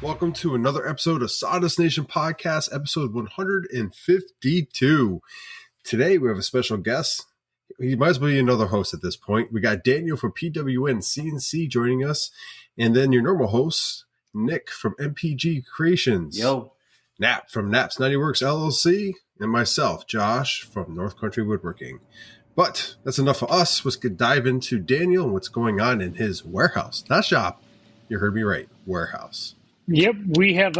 Welcome to another episode of Sawdust Nation Podcast, episode 152. Today we have a special guest. He might as well be another host at this point. We got Daniel from PwnCNC joining us, and then your normal host, Nick from MPG Creations. Yo. Nap from Naps 90 Works LLC, and myself, Josh from North Country Woodworking. But that's enough of us. Let's dive into Daniel and what's going on in his warehouse. Not shop. You heard me right. Warehouse. Yep, we have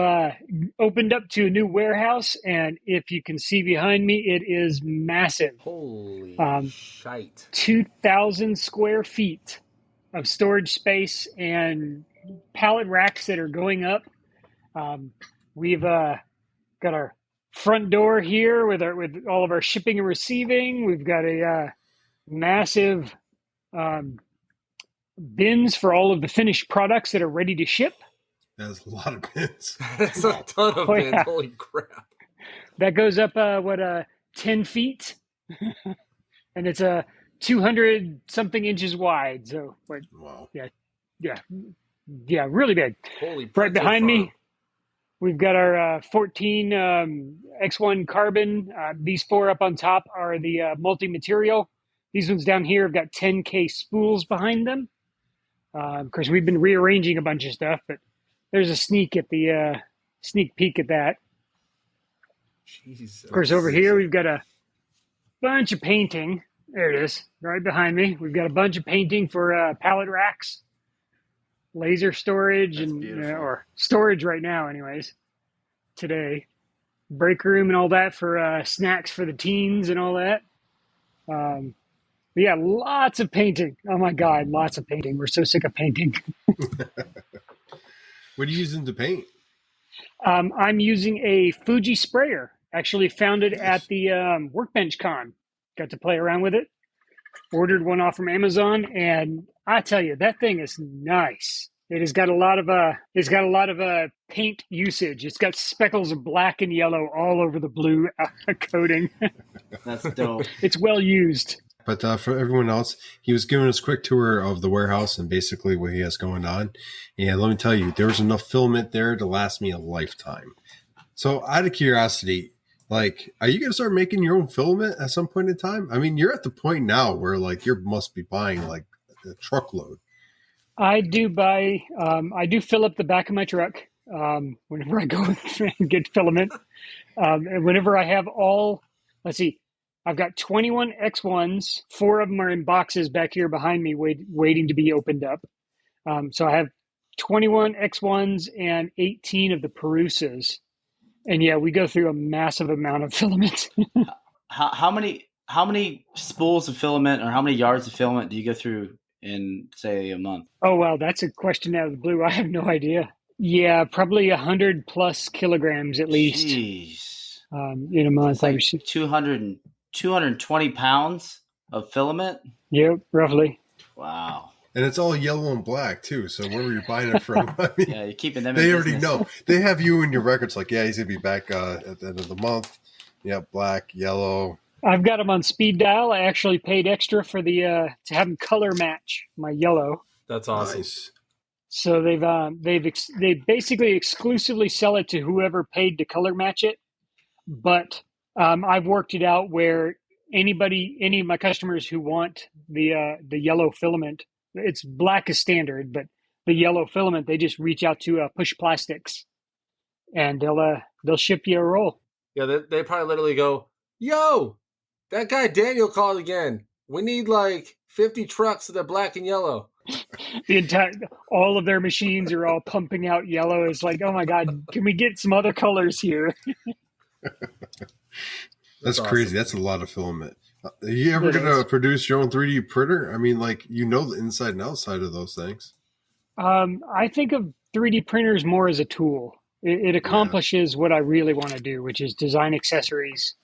opened up to a new warehouse, and if you can see behind me, it is massive. Holy shite. 2,000 square feet of storage space and pallet racks that are going up. We've got our front door here with all of our shipping and receiving. We've got a massive bins for all of the finished products that are ready to ship. That's a lot of bins. That's a ton of bins. Yeah. Holy crap. That goes up, 10 feet? And it's 200-something inches wide. So, wow. Yeah, really big. Holy right behind me, we've got our 14 X1 carbon. These four up on top are the multi-material. These ones down here have got 10K spools behind them. Of course, we've been rearranging a bunch of stuff, but there's a sneak peek at that. Jesus. Of course, over here, we've got a bunch of painting. There it is, right behind me. We've got a bunch of painting for pallet racks, laser storage, or storage right now, anyways, today. Break room and all that for snacks for the teens and all that. Yeah, lots of painting. Oh, my God, lots of painting. We're so sick of painting. What are you using to paint? I'm using a Fuji sprayer. Actually found it at the Workbench Con. Got to play around with it. Ordered one off from Amazon, and I tell you, that thing is nice. It has got a lot of paint usage. It's got speckles of black and yellow all over the blue coating. That's dope. It's well used. But for everyone else, he was giving us a quick tour of the warehouse and basically what he has going on. And let me tell you, there's enough filament there to last me a lifetime. So out of curiosity, are you going to start making your own filament at some point in time? I mean, you're at the point now where you must be buying a truckload. I do buy, I do fill up the back of my truck whenever I go and get filament. And whenever I have I've got 21 X1s. 4 of them are in boxes back here behind me waiting to be opened up. So I have 21 X1s and 18 of the Perusas. And yeah, we go through a massive amount of filament. How many spools of filament or how many yards of filament do you go through in, say, a month? Oh, wow, that's a question out of the blue. I have no idea. Yeah, probably 100 plus kilograms at least. Jeez. In a month. It's like 220 pounds of filament? Yep, roughly. Wow. And it's all yellow and black, too. So where were you buying it from? I mean, yeah, you're keeping them in They business. already know. They have you in your records he's going to be back at the end of the month. Yeah, black, yellow. I've got them on speed dial. I actually paid extra for to have them color match my yellow. That's awesome. Nice. So they basically exclusively sell it to whoever paid to color match it. But I've worked it out where any of my customers who want the yellow filament, it's black as standard, but the yellow filament, they just reach out to Push Plastics, and they'll ship you a roll. Yeah, they probably literally go, "Yo, that guy Daniel called again. We need 50 trucks that are black and yellow." All of their machines are all pumping out yellow. It's like, oh my God, can we get some other colors here? That's awesome. Crazy. That's a lot of filament. Are you ever going to produce your own 3D printer? I mean, the inside and outside of those things. I think of 3D printers more as a tool. It accomplishes what I really want to do, which is design accessories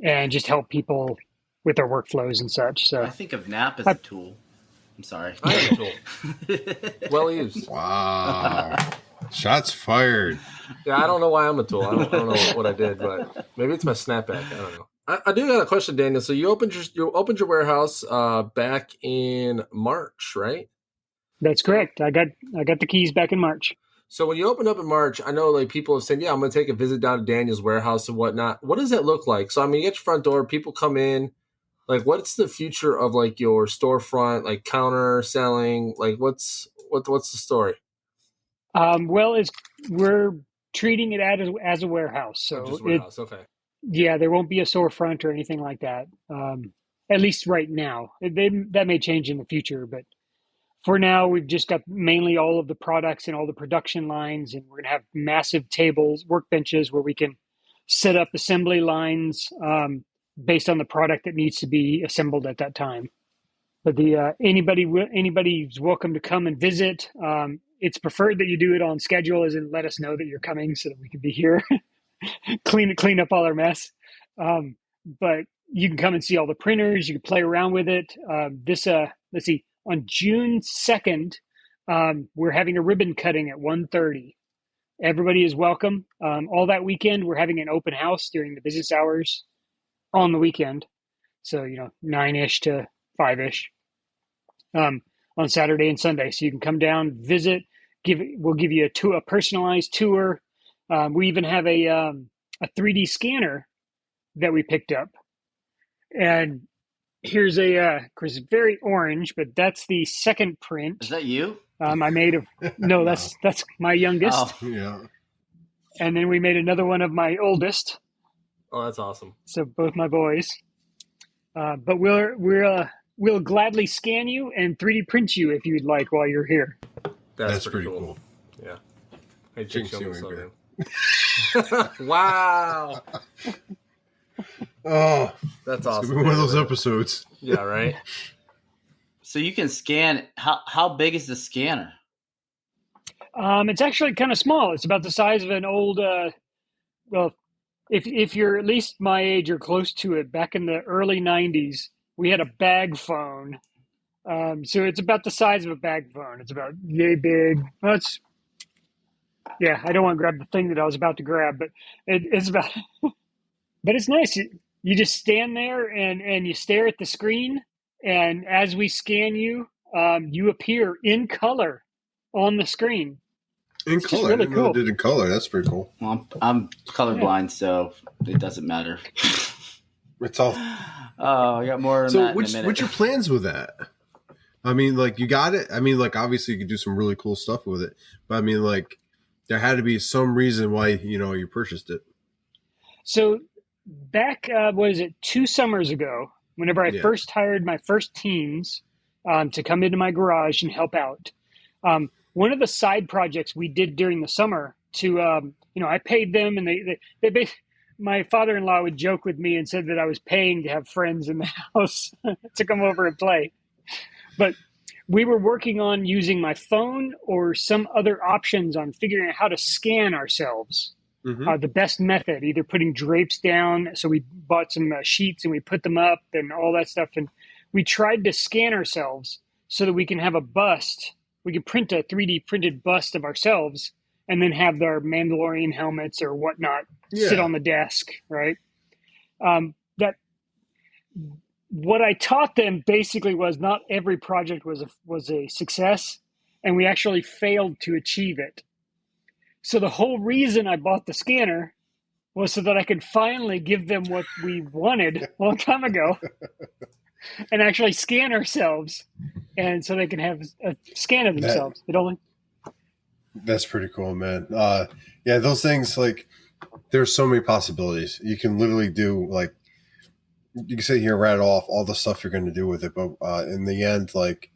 and just help people with their workflows and such. So I think of NAP as a tool. I'm sorry. I am a tool. Well used. Wow. Shots fired. Yeah, I don't know why I'm a tool. I don't know what I did, but maybe it's my snapback. I don't know. I do got a question, Daniel. So you opened your warehouse back in March, right? That's correct. I got the keys back in March. So when you opened up in March, I know like people have said, yeah, I'm going to take a visit down to Daniel's warehouse and whatnot. What does that look like? So, I mean, you get your front door, people come in. Like, what's the future of like your storefront, like counter selling? Like, what's the story? Well, we're treating it as a warehouse. So Just warehouse. Okay. Yeah, there won't be a storefront or anything like that. At least right now. That may change in the future, but for now, we've just got mainly all of the products and all the production lines, and we're going to have massive tables, workbenches where we can set up assembly lines based on the product that needs to be assembled at that time. But anybody's welcome to come and visit. It's preferred that you do it on schedule, as in let us know that you're coming so that we can be here, clean up all our mess. But you can come and see all the printers. You can play around with it. Let's see, on June 2nd, we're having a ribbon cutting at 1:30. Everybody is welcome. All that weekend, we're having an open house during the business hours on the weekend. So, 9-ish to 5-ish on Saturday and Sunday. So you can come down, visit. We'll give you a personalized tour. We even have a 3D scanner that we picked up. And here's of course, very orange, but that's the second print. Is that you? I made no, that's my youngest. Oh. Yeah. And then we made another one of my oldest. Oh, that's awesome. So both my boys. But we'll gladly scan you and 3D print you if you'd like while you're here. That's pretty cool. Yeah. Hey, Jake, show me Jinx, something. Wow. Oh, that's awesome. it's one of those episodes. Yeah, right. So you can scan. How big is the scanner? It's actually kind of small. It's about the size of an old. Well, if you're at least my age or close to it, back in the early '90s, we had a bag phone. So it's about the size of a bag phone. It's about yay big. Well, I don't want to grab the thing that I was about to grab, but it's about. But it's nice. You just stand there and you stare at the screen, and as we scan you, you appear in color on the screen. In It's just color, really I didn't know cool. it did in color. That's pretty cool. Well, I'm colorblind, so it doesn't matter. It's all. Oh, I got more than So, that in a what's minute. your plans with that? I mean, like, you got it. I mean, like, obviously, you could do some really cool stuff with it, but I mean, like, there had to be some reason why you purchased it. So back, 2 summers ago, whenever I first hired my first teams to come into my garage and help out, one of the side projects we did during the summer I paid them, and they my father-in-law would joke with me and said that I was paying to have friends in the house to come over and play. But we were working on using my phone or some other options on figuring out how to scan ourselves. Mm-hmm. The best method, either putting drapes down. So we bought some sheets and we put them up and all that stuff. And we tried to scan ourselves so that we can have a bust. We could print a 3D printed bust of ourselves and then have our Mandalorian helmets or whatnot sit on the desk, right? What I taught them basically was not every project was a success, and we actually failed to achieve it. So the whole reason I bought the scanner was so that I could finally give them what we wanted a long time ago and actually scan ourselves, and so they can have a scan of themselves. That's pretty cool, man. Those things, like, there's so many possibilities. You can literally do, like, you can sit here and rattle off all the stuff you're going to do with it, but in the end, like,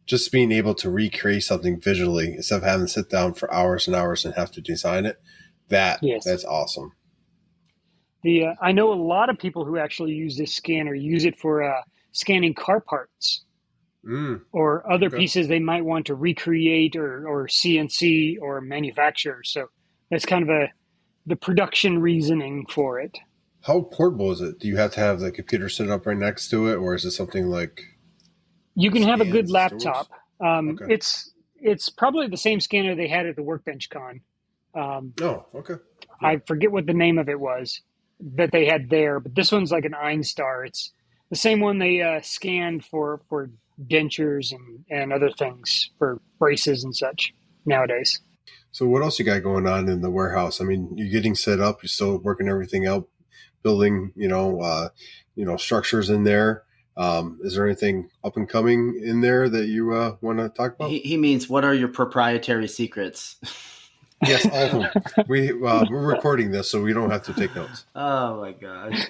just being able to recreate something visually instead of having to sit down for hours and hours and have to design it, that's awesome. I know a lot of people who actually use this scanner use it for scanning car parts or other pieces they might want to recreate or CNC or manufacture. So that's kind of the production reasoning for it. How portable is it? Do you have to have the computer set up right next to it, or is it something like... You can have a good laptop. Okay. It's probably the same scanner they had at the Workbench Con. Okay. I forget what the name of it was that they had there, but this one's like an Einstar. It's the same one they scanned for dentures and other things for braces and such nowadays. So what else you got going on in the warehouse? I mean, you're getting set up. You're still working everything out, building, structures in there. Is there anything up and coming in there that you want to talk about? He means, what are your proprietary secrets? Yes, all of them. We're recording this, so we don't have to take notes. Oh my gosh.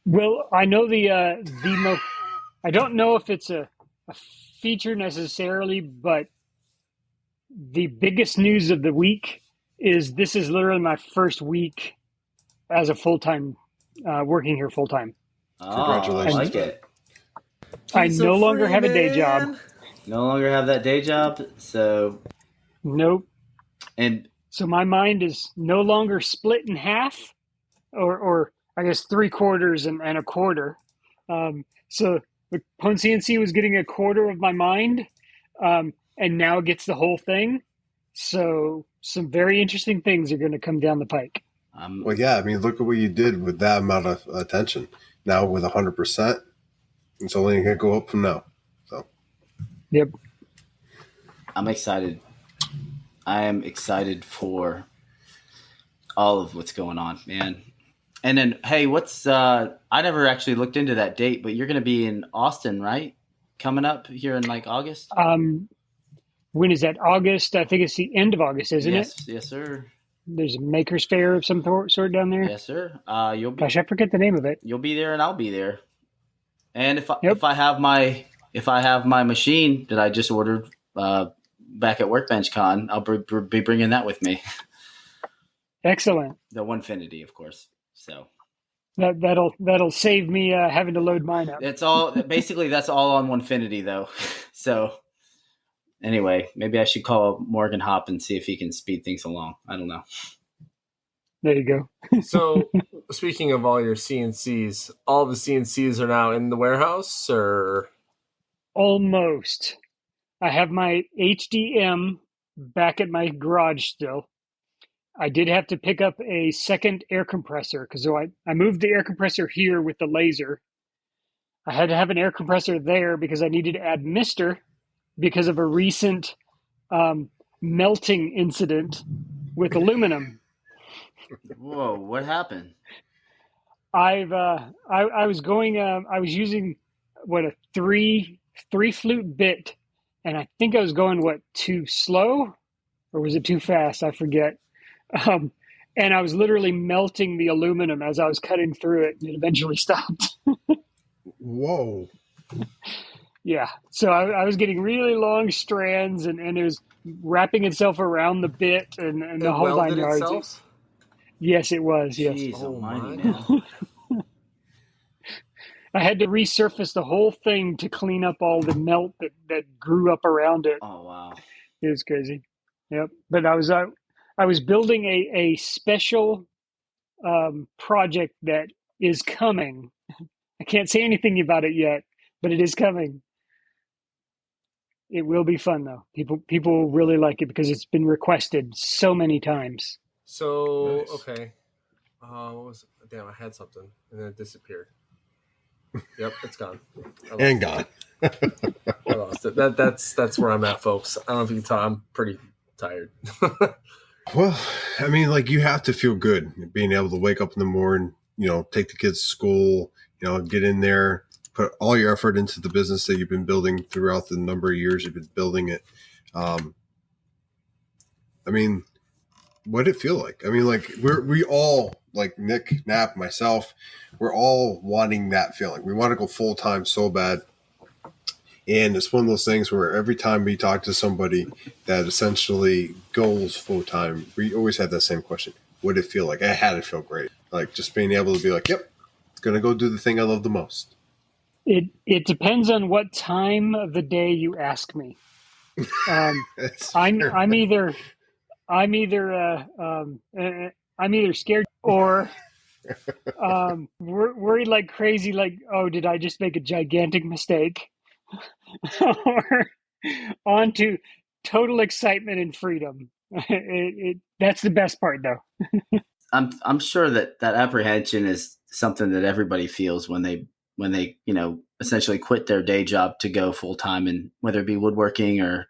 Well, I know I don't know if it's a feature necessarily, but the biggest news of the week is this is literally my first week as a full-time, working here full-time. Congratulations. I like it. I no longer have a day job. No longer have that day job, so... Nope. And so my mind is no longer split in half, or I guess 3/4 and a quarter. So the PwnCNC was getting a quarter of my mind, and now it gets the whole thing. So some very interesting things are going to come down the pike. Well, yeah, I mean, look at what you did with that amount of attention. Now with 100%, it's only going to go up from now. So, yep. I'm excited. I am excited for all of what's going on, man. And then, hey, I never actually looked into that date, but you're going to be in Austin, right? Coming up here in like August? When is that? August? I think it's the end of August, isn't it? Yes, sir. There's a maker's fair of some sort down there. Yes, sir. Gosh, I forget the name of it. You'll be there, and I'll be there. And if I have my machine that I just ordered back at Workbench Con, I'll be bringing that with me. Excellent. The OneFinity, of course. So that'll save me having to load mine up. That's all. Basically, that's all on OneFinity, though. So anyway, maybe I should call Morgan Hopp and see if he can speed things along. I don't know. There you go. So, speaking of all your CNCs, all the CNCs are now in the warehouse, or almost. I have my HDM back at my garage still. I did have to pick up a second air compressor because I moved the air compressor here with the laser. I had to have an air compressor there because I needed to add mister because of a recent melting incident with aluminum. Whoa! What happened? I was using a three flute bit, and I think I was going too slow, or was it too fast? I forget. And I was literally melting the aluminum as I was cutting through it, and it eventually stopped. Whoa. Yeah. So I was getting really long strands, and it was wrapping itself around the bit and the whole 9 yards. Itself? Yes, it was. Yes. Jeez almighty, man. I had to resurface the whole thing to clean up all the melt that grew up around it. Oh, wow. It was crazy. Yep. But I was building a special project that is coming. I can't say anything about it yet, but it is coming. It will be fun though. People really like it because it's been requested so many times. So nice. Okay, what was it? Damn, I had something and then it disappeared. Yep, it's gone. And gone. I lost it. That's where I'm at, folks. I don't know if you can tell. I'm pretty tired. Well, I mean, like, you have to feel good being able to wake up in the morning, take the kids to school, get in there, put all your effort into the business that you've been building throughout the number of years you've been building it. I mean, what did it feel like? I mean, like, we all, like Nick, Knapp, myself, we're all wanting that feeling. We want to go full time so bad. And it's one of those things where every time we talk to somebody that essentially goes full time, we always have that same question. What did it feel like? I had it feel great. Like, just being able to be like, yep, it's going to go do the thing I love the most. It depends on what time of the day you ask me. I'm either scared or worried like crazy, like, oh, did I just make a gigantic mistake? Or onto total excitement and freedom. That's the best part, though. I'm sure that apprehension is something that everybody feels when they essentially quit their day job to go full time, and whether it be woodworking or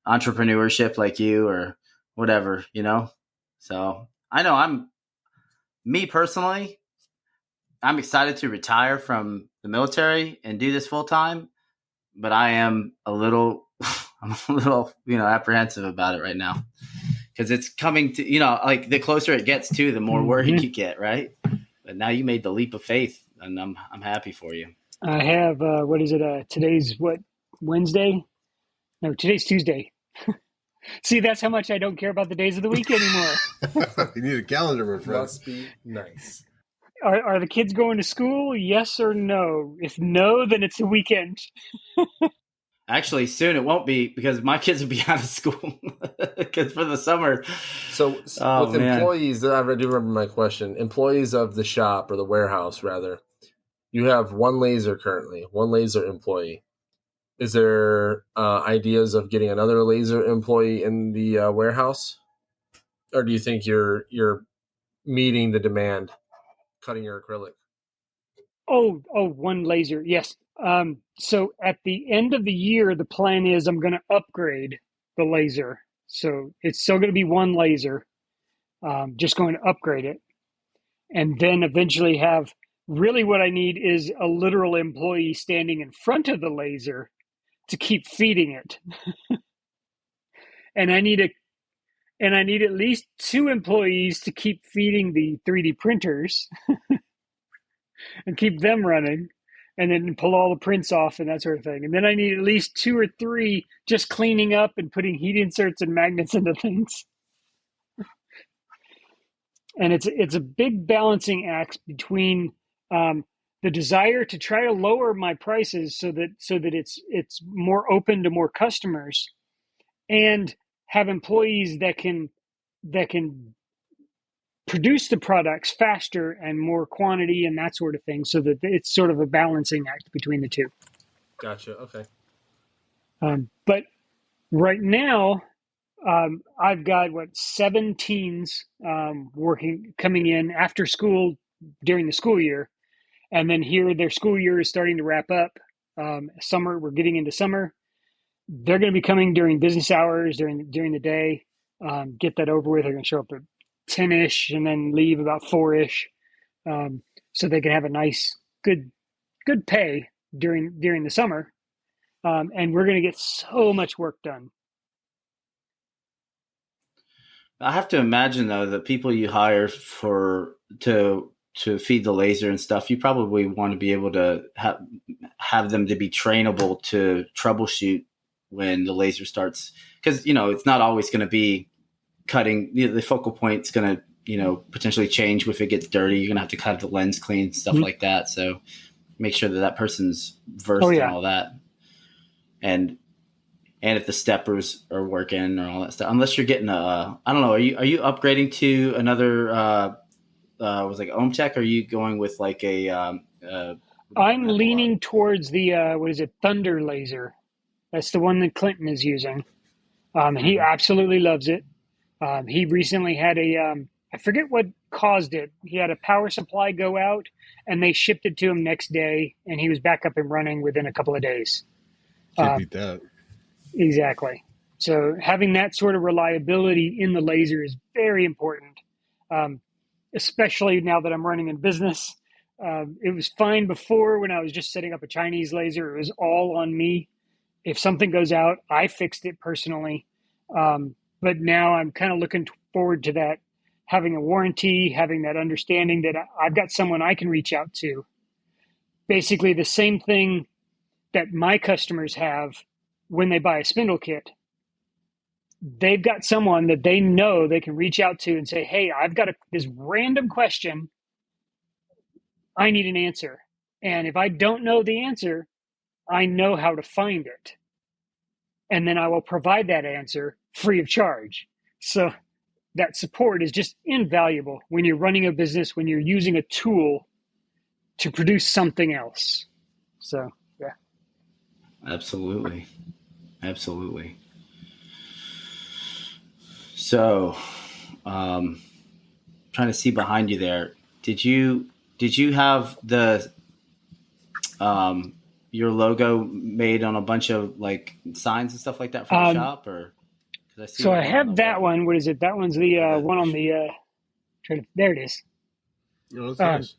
entrepreneurship like you, or whatever, So I know me personally, I'm excited to retire from the military and do this full time, but I am I'm a little, apprehensive about it right now because it's coming to, like the closer it gets to, the more worried you get, right? But now you made the leap of faith, and I'm happy for you. I have what is it? Today's what, Wednesday? No, today's Tuesday. See, that's how much I don't care about the days of the week anymore. You need a calendar, my friend. Must be nice. Are the kids going to school? Yes or no? If no, then it's the weekend. Actually, soon it won't be because my kids will be out of school because for the summer. So with employees, I do remember my question. Employees of the shop or the warehouse, rather, you have one laser currently, one laser employee. Is there ideas of getting another laser employee in the warehouse, or do you think you're meeting the demand, cutting your acrylic? Oh, one laser. Yes. So at the end of the year, the plan is I'm going to upgrade the laser. So it's still going to be one laser, just going to upgrade it. And then eventually have, really what I need is a literal employee standing in front of the laser to keep feeding it. And I need at least 2 employees to keep feeding the 3D printers and keep them running, and then pull all the prints off and that sort of thing. And then I need at least 2 or 3 just cleaning up and putting heat inserts and magnets into things. And it's a big balancing act between the desire to try to lower my prices so that it's more open to more customers, and have employees that can produce the products faster and more quantity and that sort of thing, so that it's sort of a balancing act between the two. Gotcha. Okay. But right now, I've got 7 teens coming in after school during the school year, and then here their school year is starting to wrap up. Summer, we're getting into summer. They're going to be coming during business hours during the day. Get that over with. They're going to show up at 10-ish and then leave about 4-ish, so they can have a nice, good pay during the summer. And we're going to get so much work done. I have to imagine though the people you hire to feed the laser and stuff, you probably want to be able to have them to be trainable to troubleshoot when the laser starts, because it's not always going to be cutting. The focal point's going to potentially change if it gets dirty. You're going to have to cut the lens clean, stuff like that. So make sure that person versed in all that, and if the steppers are working or all that stuff. Unless you're getting I don't know. Are you upgrading to another? Was like OMTech? Or are you going with like a? I'm leaning towards the Thunder laser. That's the one that Clinton is using, and he absolutely loves it. He recently had I forget what caused it. He had a power supply go out, and they shipped it to him next day, and he was back up and running within a couple of days. Can't beat that. Exactly. So having that sort of reliability in the laser is very important, especially now that I'm running a business. It was fine before when I was just setting up a Chinese laser. It was all on me. If something goes out, I fixed it personally. But now I'm kind of looking forward to that, having a warranty, having that understanding that I've got someone I can reach out to. Basically the same thing that my customers have when they buy a spindle kit. They've got someone that they know they can reach out to and say, hey, I've got this random question. I need an answer. And if I don't know the answer, I know how to find it. And then I will provide that answer free of charge. So that support is just invaluable when you're running a business, when you're using a tool to produce something else. So, yeah. Absolutely. So, trying to see behind you there. Did you have the your logo made on a bunch of like signs and stuff like that for the shop, or? So I have that one. What is it? That one's the one on the. There it is. Oh, that's nice.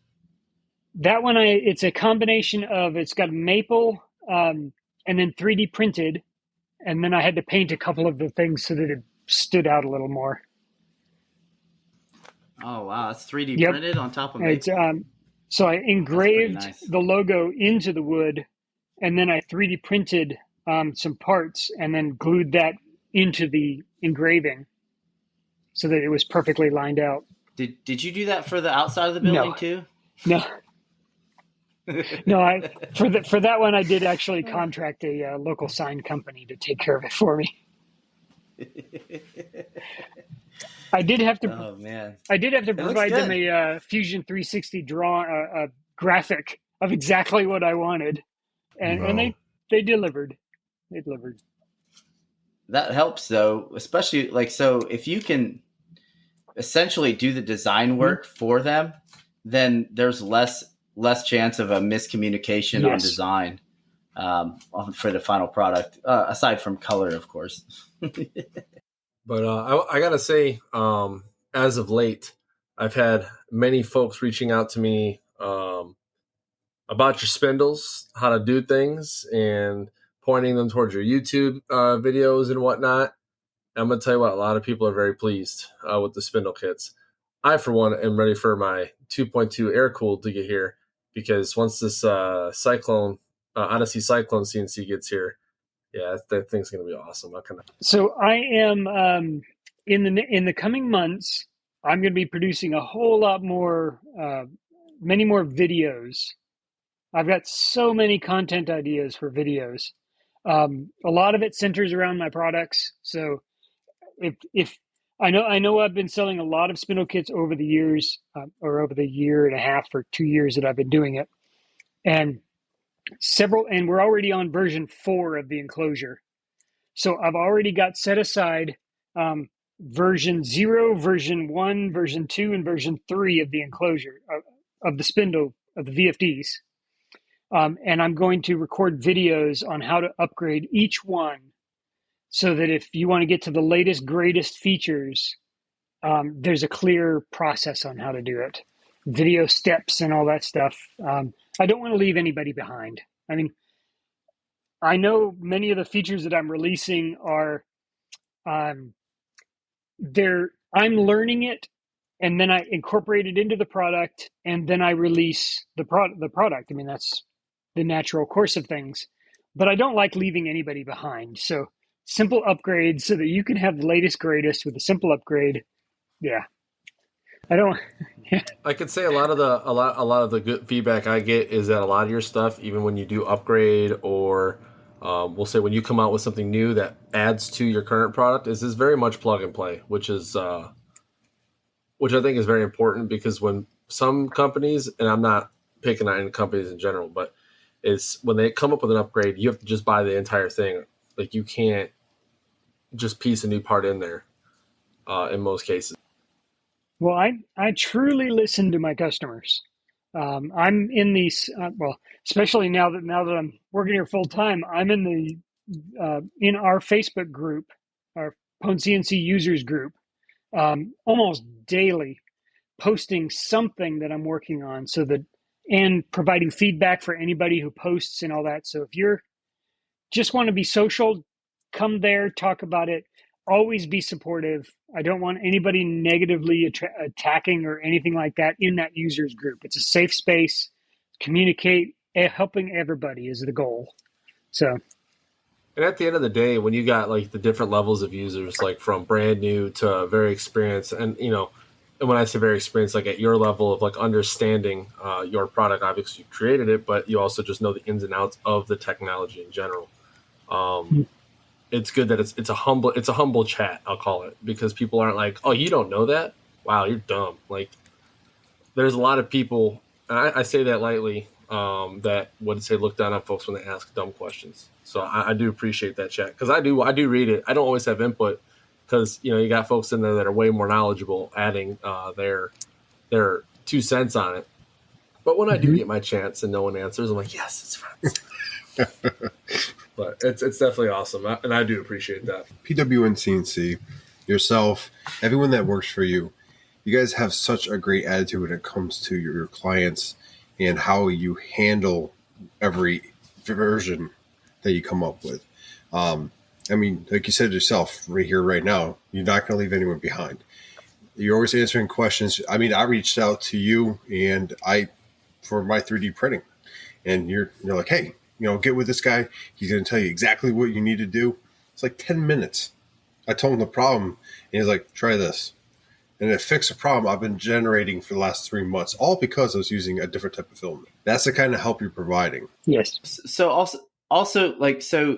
That one, it's a combination of, it's got maple and then 3D printed, and then I had to paint a couple of the things so that it stood out a little more. Oh wow, that's 3D printed on top of it. maple. So I engraved the logo into the wood, and then I 3D printed some parts, and then glued that into the engraving, so that it was perfectly lined out. Did you do that for the outside of the building too? No. No, for that one I did actually contract a local sign company to take care of it for me. I did have to. Oh man! I did have to provide them a Fusion 360 a graphic of exactly what I wanted, and they delivered. They delivered. That helps though, especially so if you can essentially do the design work for them, then there's less chance of a miscommunication on design for the final product, aside from color, of course. But I gotta say, as of late, I've had many folks reaching out to me about your spindles, how to do things, and pointing them towards your YouTube videos and whatnot. I'm gonna tell you what, a lot of people are very pleased with the spindle kits. I, for one, am ready for my 2.2 air cooled to get here, because once this Cyclone Odyssey Cyclone CNC gets here, yeah, that thing's gonna be awesome. So I am in the coming months, I'm going to be producing a whole lot more, many more videos. I've got so many content ideas for videos. A lot of it centers around my products. So if I know I've been selling a lot of spindle kits over the years, or over the year and a half or 2 years that I've been doing it, and we're already on version 4 of the enclosure. So I've already got set aside version 0, version 1, version 2, and version 3 of the enclosure of the spindle of the VFDs. And I'm going to record videos on how to upgrade each one, so that if you want to get to the latest, greatest features, there's a clear process on how to do it. Video steps and all that stuff. I don't want to leave anybody behind. I mean, I know many of the features that I'm releasing are, I'm learning it, and then I incorporate it into the product, and then I release the product. I mean, that's the natural course of things, but I don't like leaving anybody behind. So simple upgrades so that you can have the latest, greatest with a simple upgrade. Yeah. I could say a lot of the good feedback I get is that a lot of your stuff, even when you do upgrade, or we'll say when you come out with something new that adds to your current product, is very much plug and play, which I think is very important, because when some companies, and I'm not picking on any companies in general, but is when they come up with an upgrade, you have to just buy the entire thing. Like, you can't just piece a new part in there in most cases. Well, I truly listen to my customers. I'm in these, especially now that I'm working here full time, I'm in our Facebook group, our PwnCNC users group, almost daily, posting something that I'm working on, and providing feedback for anybody who posts and all that. So if you're just want to be social, come there, talk about it. Always be supportive. I don't want anybody negatively attacking or anything like that in that users group. It's a safe space. Communicate. Helping everybody is the goal. So, and at the end of the day, when you got like the different levels of users, like from brand new to very experienced, and and when I say very experienced, like at your level of like understanding your product, obviously you created it, but you also just know the ins and outs of the technology in general. It's good that it's a humble chat, I'll call it, because people aren't like, oh, you don't know that? Wow, you're dumb. Like, there's a lot of people, and I say that lightly, that would say look down on folks when they ask dumb questions. So I do appreciate that chat, because I do read it. I don't always have input, because you got folks in there that are way more knowledgeable, adding their 2 cents on it. But when I do get my chance and no one answers, I'm like, yes, it's friends. But it's definitely awesome, and I do appreciate that. PwnCNC, yourself, everyone that works for you, you guys have such a great attitude when it comes to your clients and how you handle every version that you come up with. I mean, like you said yourself, right here, right now, you're not going to leave anyone behind. You're always answering questions. I mean, I reached out to you and for my 3D printing, and you're like, hey, get with this guy. He's going to tell you exactly what you need to do. It's like 10 minutes. I told him the problem, and he's like, try this. And it fixed a problem I've been generating for the last 3 months, all because I was using a different type of filament. That's the kind of help you're providing. Yes. So also like, so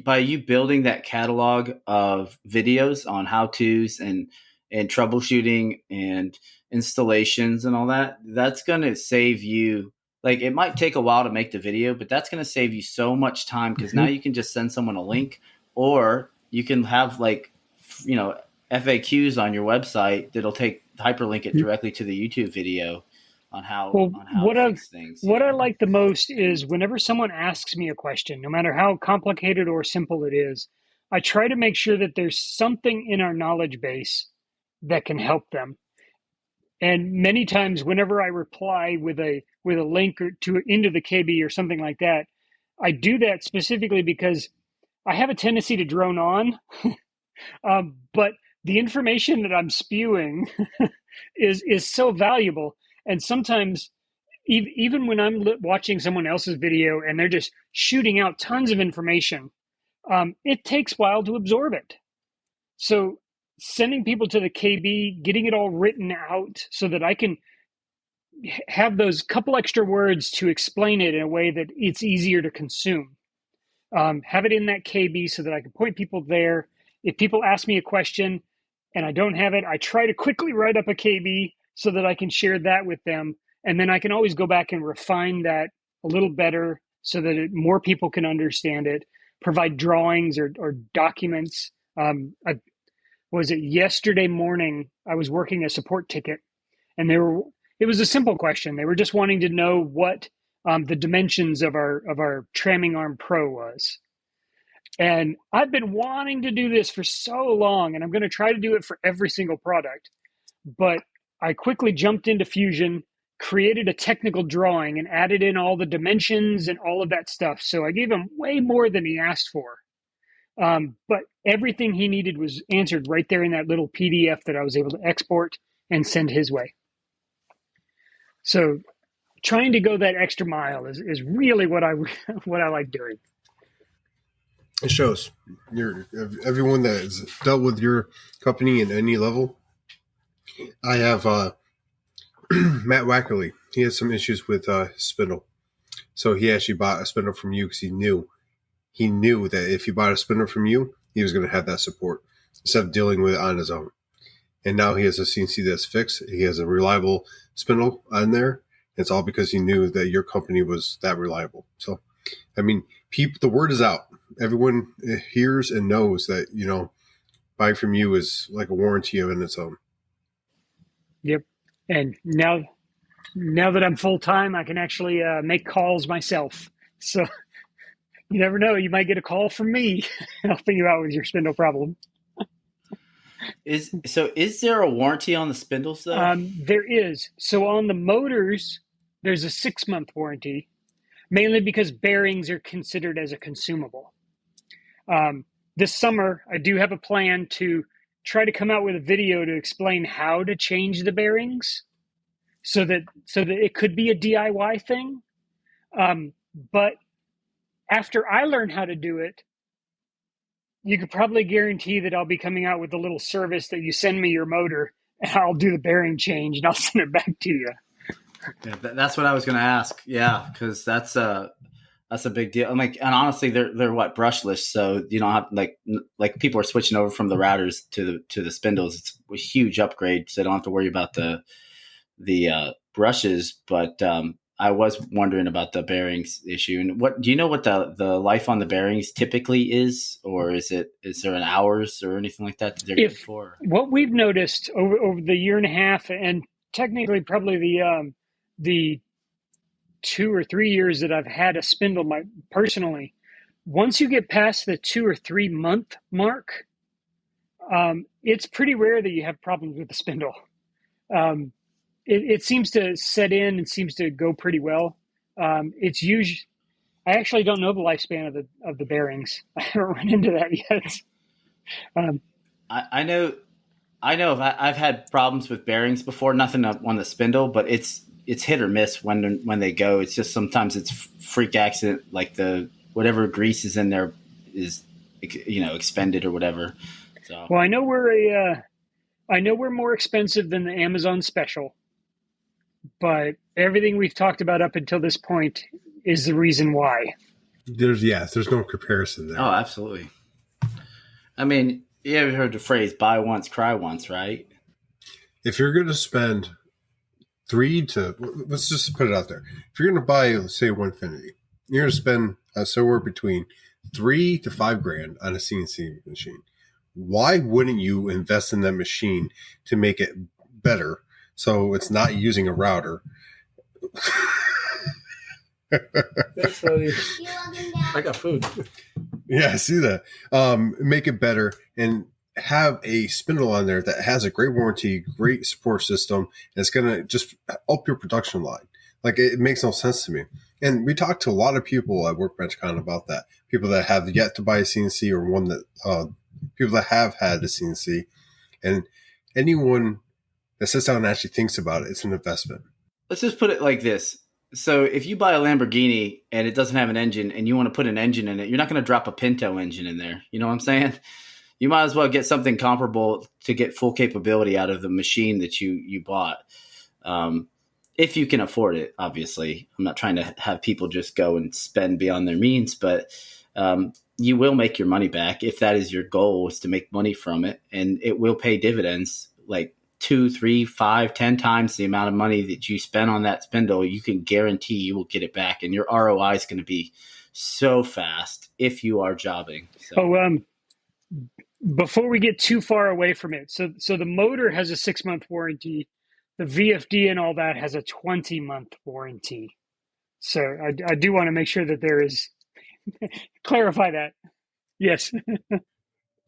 by you building that catalog of videos on how-tos and troubleshooting and installations and all that, that's going to save you. Like, it might take a while to make the video, but that's going to save you so much time, because now you can just send someone a link, or you can have FAQs on your website that'll hyperlink it directly to the YouTube video on how to fix things. What I like the most is whenever someone asks me a question, no matter how complicated or simple it is, I try to make sure that there's something in our knowledge base that can help them. And many times, whenever I reply with a link into the KB or something like that, I do that specifically because I have a tendency to drone on, but the information that I'm spewing is so valuable. And sometimes, even when I'm watching someone else's video and they're just shooting out tons of information, it takes a while to absorb it. So sending people to the KB, getting it all written out so that I can have those couple extra words to explain it in a way that it's easier to consume. Have it in that KB so that I can point people there. If people ask me a question and I don't have it, I try to quickly write up a KB so that I can share that with them. And then I can always go back and refine that a little better so that more people can understand it, provide drawings or documents. Yesterday morning, I was working a support ticket, and it was a simple question. They were just wanting to know what the dimensions of our Tramming Arm Pro was. And I've been wanting to do this for so long, and I'm going to try to do it for every single product. But I quickly jumped into Fusion, created a technical drawing, and added in all the dimensions and all of that stuff. So I gave him way more than he asked for. But everything he needed was answered right there in that little PDF that I was able to export and send his way. So trying to go that extra mile is really what I like doing. It shows. Everyone that has dealt with your company in any level. I have Matt Wackerly. He has some issues with spindle. So he actually bought a spindle from you because he knew that if he bought a spindle from you, he was going to have that support instead of dealing with it on his own. And now he has a CNC that's fixed. He has a reliable spindle on there. It's all because he knew that your company was that reliable. So, I mean, the word is out. Everyone hears and knows that, buying from you is like a warranty of in its own. Yep. And now that I'm full-time, I can actually make calls myself. So you never know. You might get a call from me helping you out with your spindle problem. Is there a warranty on the spindles though? There is. So on the motors, there's a 6-month warranty, mainly because bearings are considered as a consumable. This summer, I do have a plan to try to come out with a video to explain how to change the bearings so that it could be a DIY thing. But after I learn how to do it, you could probably guarantee that I'll be coming out with a little service that you send me your motor and I'll do the bearing change and I'll send it back to you. Yeah, that's what I was going to ask. Yeah, because that's a big deal. And honestly, they're what, brushless, so you don't have like people are switching over from the routers to the spindles. It's a huge upgrade, so they don't have to worry about the brushes. But I was wondering about the bearings issue. And what do you know what the life on the bearings typically is, or is there an hours or anything like that they're good for? What we've noticed over the year and a half, and technically probably the 2 or 3 years that I've had a spindle personally, once you get past the 2 or 3 month mark, it's pretty rare that you have problems with the spindle. It seems to set in and seems to go pretty well. It's usually, I actually don't know the lifespan of the bearings. I haven't run into that yet. I know I've had problems with bearings before. Nothing on the spindle, but it's hit or miss when they go. It's just sometimes it's freak accident, like the whatever grease is in there is expended or whatever. So well, I know we're more expensive than the Amazon special, but everything we've talked about up until this point is the reason why. There's no comparison there. Oh, absolutely. I mean, you ever heard the phrase "buy once, cry once," right? If you're going to spend let's just put it out there. If you're going to buy, let's say, OneFinity, you're going to spend somewhere between $3,000 to $5,000 on a CNC machine. Why wouldn't you invest in that machine to make it better so it's not using a router? That's funny. I got food. Yeah, I see that. Make it better and have a spindle on there that has a great warranty, great support system, and it's going to just up your production line. Like, it makes no sense to me. And we talked to a lot of people at WorkbenchCon about that. People that have yet to buy a CNC or one that people that have had the CNC. And anyone that sits down and actually thinks about it, it's an investment. Let's just put it like this. So if you buy a Lamborghini and it doesn't have an engine and you want to put an engine in it, you're not going to drop a Pinto engine in there. You know what I'm saying? You might as well get something comparable to get full capability out of the machine that you bought. If you can afford it, obviously. I'm not trying to have people just go and spend beyond their means, but you will make your money back if that is your goal, is to make money from it. And it will pay dividends like 2, 3, 5, 10 times the amount of money that you spend on that spindle. You can guarantee you will get it back. And your ROI is going to be so fast if you are jobbing. So. Before we get too far away from it, so the motor has a 6-month warranty. The VFD and all that has a 20-month warranty. So I do want to make sure that there is clarify that. Yes.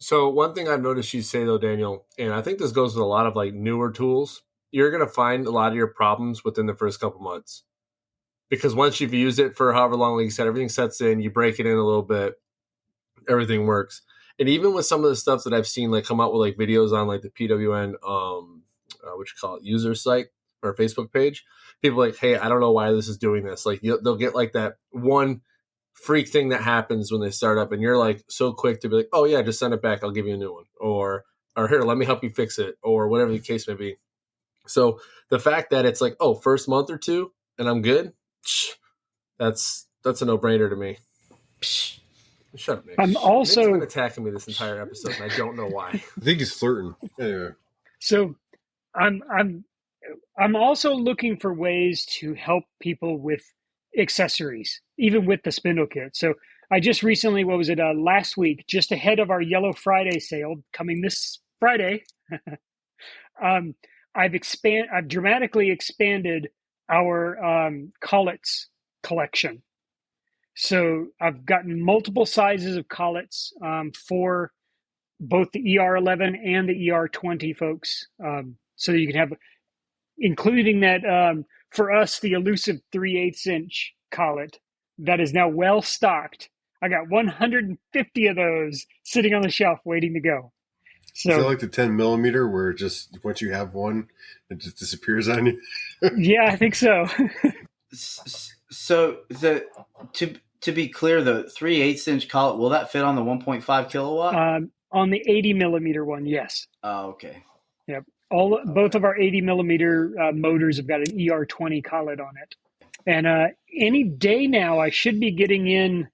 So one thing I've noticed you say though, Daniel, and I think this goes with a lot of like newer tools, you're going to find a lot of your problems within the first couple months. Because once you've used it for however long, like you said, everything sets in, you break it in a little bit, everything works. And even with some of the stuff that I've seen, like come out with like videos on like the PWN, user site or Facebook page, people are like, hey, I don't know why this is doing this. Like they'll get like that one freak thing that happens when they start up, and you're like so quick to be like, oh yeah, just send it back, I'll give you a new one, or here, let me help you fix it, or whatever the case may be. So the fact that it's like, oh, first month or two and I'm good, that's a no-brainer to me. Shut up, Nick. I'm also Nick's been attacking me this entire episode, and I don't know why. I think he's flirting. Anyway. So I'm also looking for ways to help people with accessories, even with the spindle kit. So I just recently, last week, just ahead of our Yellow Friday sale coming this Friday, I've dramatically expanded our collets collection. So I've gotten multiple sizes of collets for both the ER11 and the ER20 folks. So that you can have, including that, for us, the elusive 3/8 inch collet that is now well stocked. I got 150 of those sitting on the shelf waiting to go. So, is that like the 10 millimeter where just once you have one, it just disappears on you? Yeah, I think so. So to be clear, the 3/8 inch collet, will that fit on the 1.5 kilowatt? On the 80 millimeter one, yes. Oh, okay. Yep. Both of our 80 millimeter motors have got an ER20 collet on it. And any day now, I should be getting in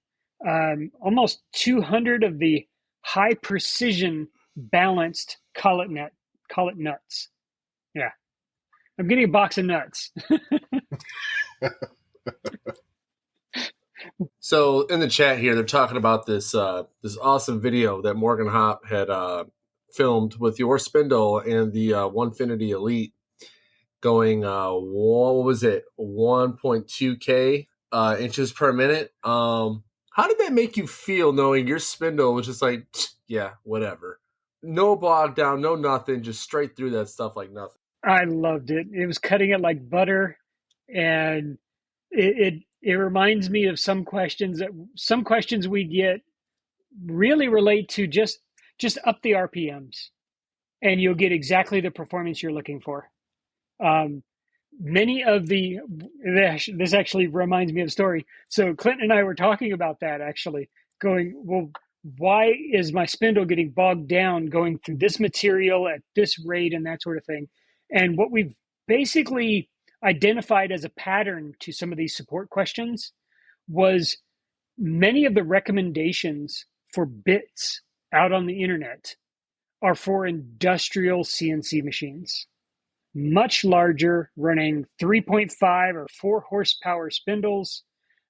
almost 200 of the high precision balanced collet nuts. Yeah. I'm getting a box of nuts. So in the chat here, they're talking about this awesome video that Morgan Hopp had filmed with your spindle and the OneFinity Elite going, what was it, 1.2K inches per minute. How How did that make you feel knowing your spindle was just like, yeah, whatever. No bog down, no nothing, just straight through that stuff like nothing. I loved it. It was cutting it like butter, and it reminds me of some questions we get really relate to just up the RPMs, and you'll get exactly the performance you're looking for. Many of this actually reminds me of a story. So Clinton and I were talking about that, actually, going, well, why is my spindle getting bogged down going through this material at this rate and that sort of thing? And what we've basically identified as a pattern to some of these support questions was many of the recommendations for bits out on the internet are for industrial CNC machines, much larger, running 3.5 or 4 horsepower spindles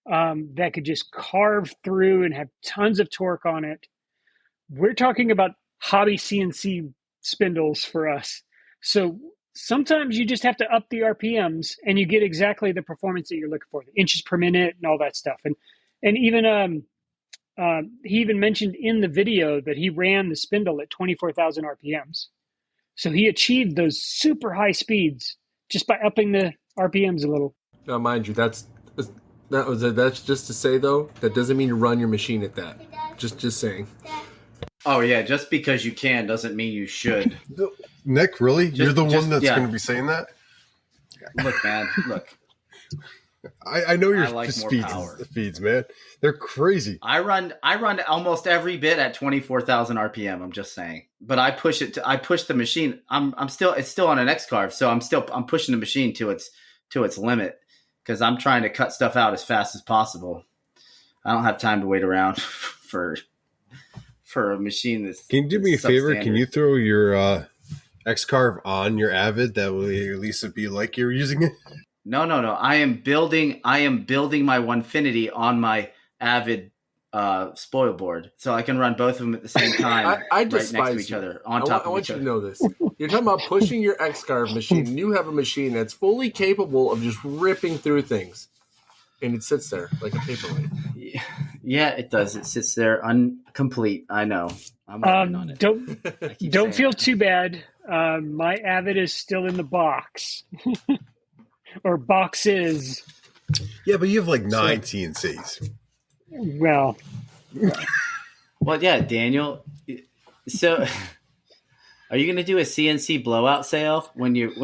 that could just carve through and have tons of torque on it. We're talking about hobby CNC spindles for us. So sometimes you just have to up the RPMs and you get exactly the performance that you're looking for, the inches per minute and all that stuff. And even he even mentioned in the video that he ran the spindle at 24,000 RPMs. So he achieved those super high speeds just by upping the RPMs a little. Now, mind you, that's just to say though, that doesn't mean you run your machine at that. Just saying. Oh yeah, just because you can doesn't mean you should. Nick, really? You're the one that's going to be saying that? Look, man, look. I know your like speeds, man. They're crazy. I run almost every bit at 24,000 RPM. I'm just saying, but I push the machine. It's still on an X carve, so I'm pushing the machine to its limit because I'm trying to cut stuff out as fast as possible. I don't have time to wait around for a machine that's. Can you do me a favor? Can you throw your X carve on your Avid? That way, at least it'd be like you're using it. No. I am building my Onefinity on my Avid spoil board, so I can run both of them at the same time, I right next to each other, on top of each other. I want you to know this. You're talking about pushing your X-Carve machine. You have a machine that's fully capable of just ripping through things, and it sits there like a paperweight. Yeah, it does. It sits there incomplete. I know. I'm working on it. Don't feel too bad. My Avid is still in the box. Or boxes. Yeah, but you have like 9 CNCs. Well, yeah, Daniel. So, are you going to do a CNC blowout sale when you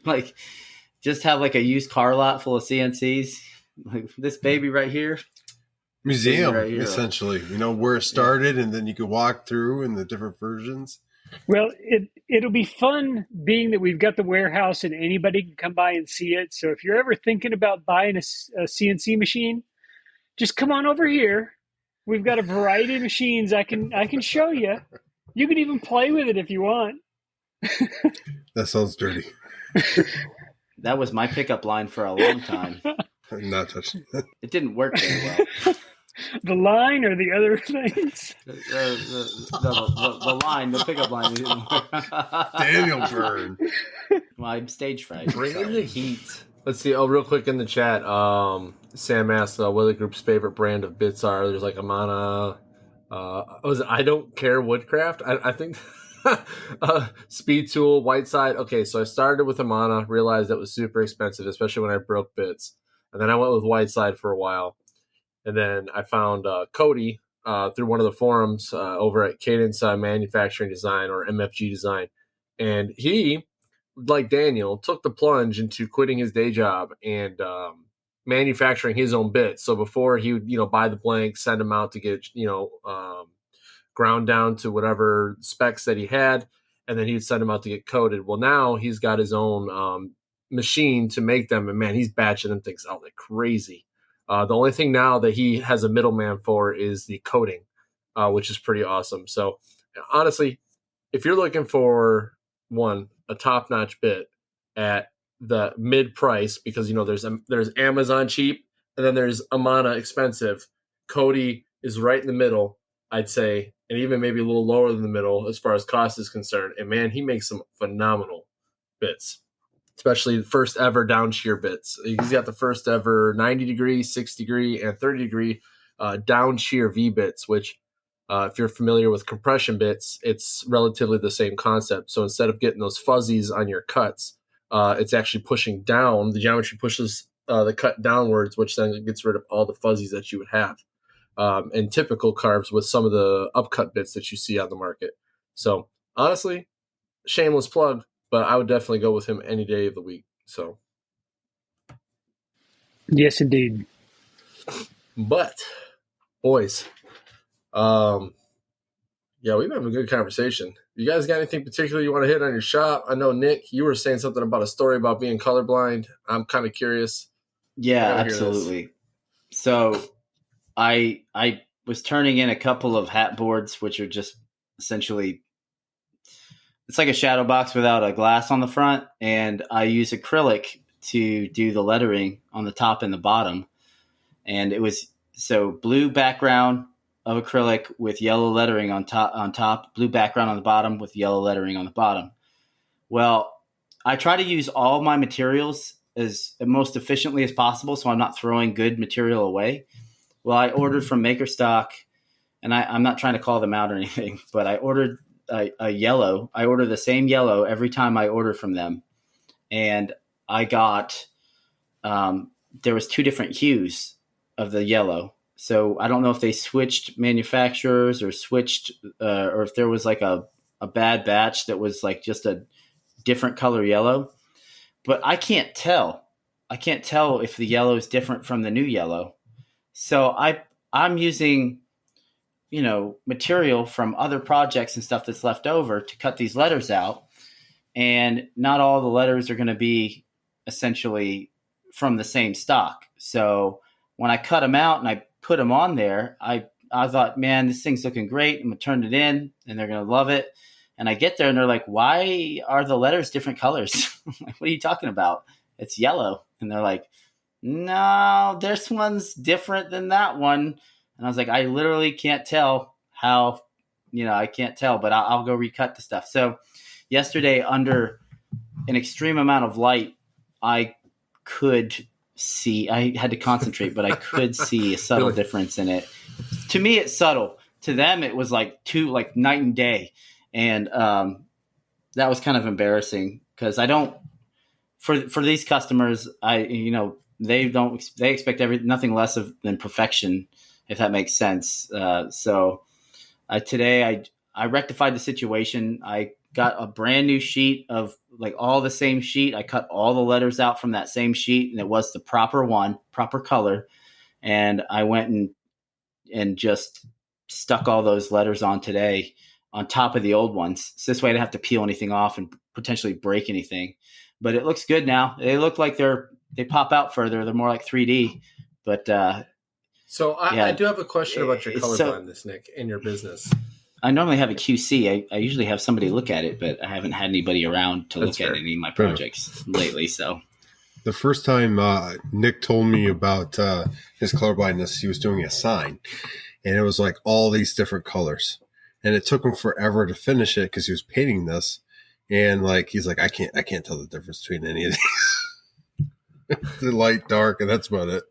like just have like a used car lot full of CNCs, like this baby right here? Museum, right here, essentially. You know where it started, and then you could walk through in the different versions. Well, it'll be fun being that we've got the warehouse and anybody can come by and see it. So if you're ever thinking about buying a CNC machine, just come on over here. We've got a variety of machines I can show you. You can even play with it if you want. That sounds dirty. That was my pickup line for a long time. I'm not touching that. It didn't work very well. The line or the other things? The line, the pickup line. Daniel Byrne. Well, I'm stage fright. Bring in the heat. Let's see. Oh, real quick in the chat. Sam asked what the group's favorite brand of bits are. There's like Amana. I don't care Woodcraft. I think Speed Tool, Whiteside. Okay, so I started with Amana. Realized that was super expensive, especially when I broke bits. And then I went with Whiteside for a while. And then I found Cody through one of the forums over at Cadence Manufacturing Design, or MFG Design. And he, like Daniel, took the plunge into quitting his day job and manufacturing his own bits. So before he would, buy the blanks, send them out to get, ground down to whatever specs that he had, and then he would send them out to get coated. Well, now he's got his own machine to make them, and man, he's batching them things out like crazy. The only thing now that he has a middleman for is the coating, which is pretty awesome. So honestly, if you're looking for a top-notch bit at the mid price, because there's Amazon cheap and then there's Amana expensive, Cody is right in the middle, I'd say, and even maybe a little lower than the middle as far as cost is concerned. And man, he makes some phenomenal bits. Especially the first ever down shear bits. He's got the first ever 90 degree, 6 degree, and 30 degree down shear V bits, which if you're familiar with compression bits, it's relatively the same concept. So instead of getting those fuzzies on your cuts, it's actually pushing down. The geometry pushes the cut downwards, which then gets rid of all the fuzzies that you would have in typical carves with some of the upcut bits that you see on the market. So honestly, shameless plug, but I would definitely go with him any day of the week. So, Yes, indeed. but boys, yeah, we've been having a good conversation. You guys got anything particular you want to hit on your shop? I know, Nick, you were saying something about a story about being colorblind. I'm kind of curious. Yeah, absolutely. So I was turning in a couple of hat boards, which are just essentially, it's like a shadow box without a glass on the front. And I use acrylic to do the lettering on the top and the bottom. And it was so blue background of acrylic with yellow lettering on top, blue background on the bottom with yellow lettering on the bottom. Well, I try to use all my materials as most efficiently as possible, so I'm not throwing good material away. Well, I ordered from Maker Stock, and I'm not trying to call them out or anything, but I ordered a yellow. I order the same yellow every time I order from them, and I got there was 2 different hues of the yellow. So I don't know if they switched manufacturers or switched, or if there was like a bad batch that was like just a different color yellow. But I can't tell. I can't tell if the yellow is different from the new yellow. So I'm using, material from other projects and stuff that's left over to cut these letters out. And not all the letters are going to be essentially from the same stock. So when I cut them out and I put them on there, I thought, man, this thing's looking great. I'm going to turn it in and they're going to love it. And I get there and they're like, why are the letters different colors? I'm like, what are you talking about? It's yellow. And they're like, no, this one's different than that one. And I was like, I literally can't tell how, I can't tell, but I'll go recut the stuff. So yesterday, under an extreme amount of light, I could see, I had to concentrate, but I could see a subtle difference in it. To me, it's subtle. To them, it was like night and day. And that was kind of embarrassing because I don't, for these customers, they expect nothing less than perfection, if that makes sense. So today I rectified the situation. I got a brand new sheet of like all the same sheet. I cut all the letters out from that same sheet, and it was the proper color. And I went and just stuck all those letters on today on top of the old ones. So this way I didn't have to peel anything off and potentially break anything. But it looks good now. They look like they pop out further. They're more like 3D. But so I do have a question about your colorblindness, Nick, in your business. I normally have a QC. I usually have somebody look at it, but I haven't had anybody around to look at any of my projects lately. So the first time Nick told me about his colorblindness, he was doing a sign, and it was like all these different colors, and it took him forever to finish it because he was painting this, and like he's like, I can't tell the difference between any of these. The light, dark, and that's about it.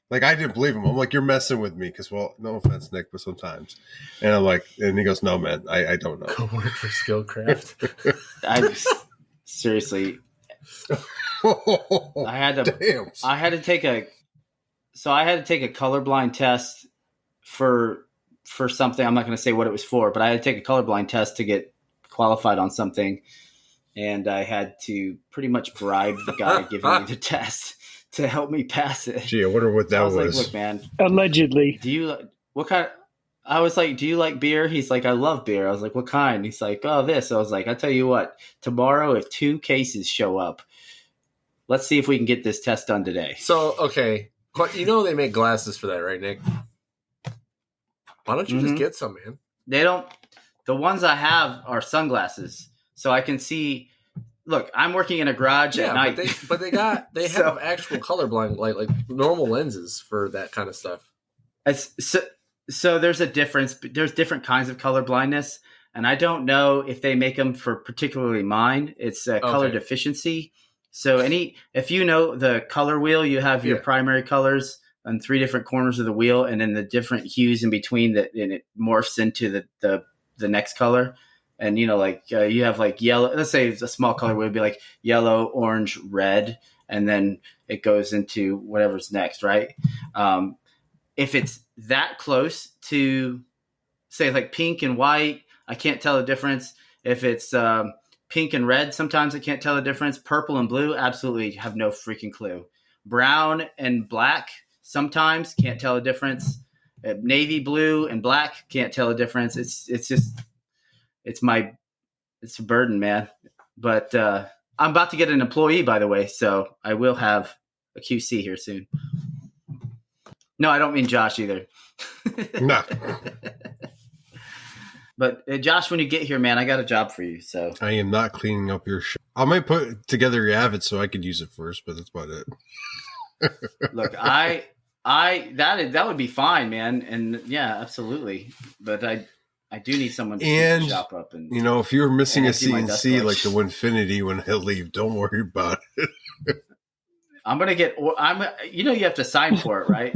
Like, I didn't believe him. I'm like, you're messing with me because, well, no offense, Nick, but sometimes. And I'm like, and he goes, no, man, I don't know. Go work for Skillcraft. Seriously, I had to take a colorblind test for something. I'm not going to say what it was for, but I had to take a colorblind test to get qualified on something. And I had to pretty much bribe the guy giving me the test to help me pass it. Gee, I wonder what that was. Like, look, man. Allegedly. What kind? I was like, do you like beer? He's like, I love beer. I was like, what kind? He's like, oh, this. I was like, I tell you what, tomorrow, if 2 cases show up, let's see if we can get this test done today. So, okay. But they make glasses for that, right, Nick? Why don't you just get some, man? They don't. The ones I have are sunglasses, so I can see. Look, I'm working in a garage at night. But they have actual colorblind, like normal lenses for that kind of stuff. So there's a difference. There's different kinds of color blindness, and I don't know if they make them for particularly mine. It's color deficiency. So if you know the color wheel, you have your primary colors on 3 different corners of the wheel, and then the different hues in between that, and it morphs into the next color. And, you know, like you have like yellow, let's say it's a small color would be like yellow, orange, red, and then it goes into whatever's next, right? If it's that close to, say, like pink and white, I can't tell the difference. If it's pink and red, sometimes I can't tell the difference. Purple and blue, absolutely have no freaking clue. Brown and black, sometimes can't tell the difference. Navy blue and black, can't tell the difference. It's a burden, man. But I'm about to get an employee, by the way, so I will have a QC here soon. No, I don't mean Josh either. No. But Josh, when you get here, man, I got a job for you. So I am not cleaning up your shop. I might put together your Avid so I could use it first, but that's about it. Look, that would be fine, man. And yeah, absolutely. But I do need someone to keep the shop up. And, you know, if you're missing a CNC like the Winfinity when I leave, don't worry about it. I'm going to get, you have to sign for it, right?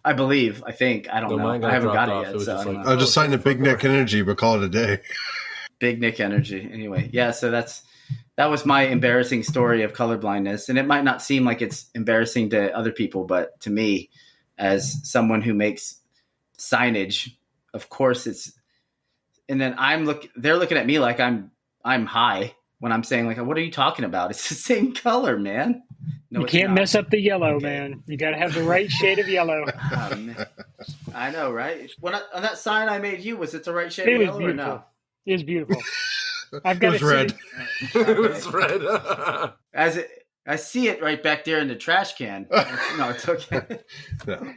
I think. I don't know. I haven't got it yet. So I'll just sign the Big Neck Energy, but call it a day. Big Nick Energy. Anyway, yeah, so that was my embarrassing story of colorblindness. And it might not seem like it's embarrassing to other people, but to me, as someone who makes signage, of course it's, and then they're looking at me like I'm high when I'm saying, like, what are you talking about? It's the same color, man. No, you can't mess up the yellow, man. You got to have the right shade of yellow. I know, right? On that sign I made you, was it the right shade of yellow or no? It was beautiful. I've got it was red. It was red. I see it right back there in the trash can. No, it's okay. No.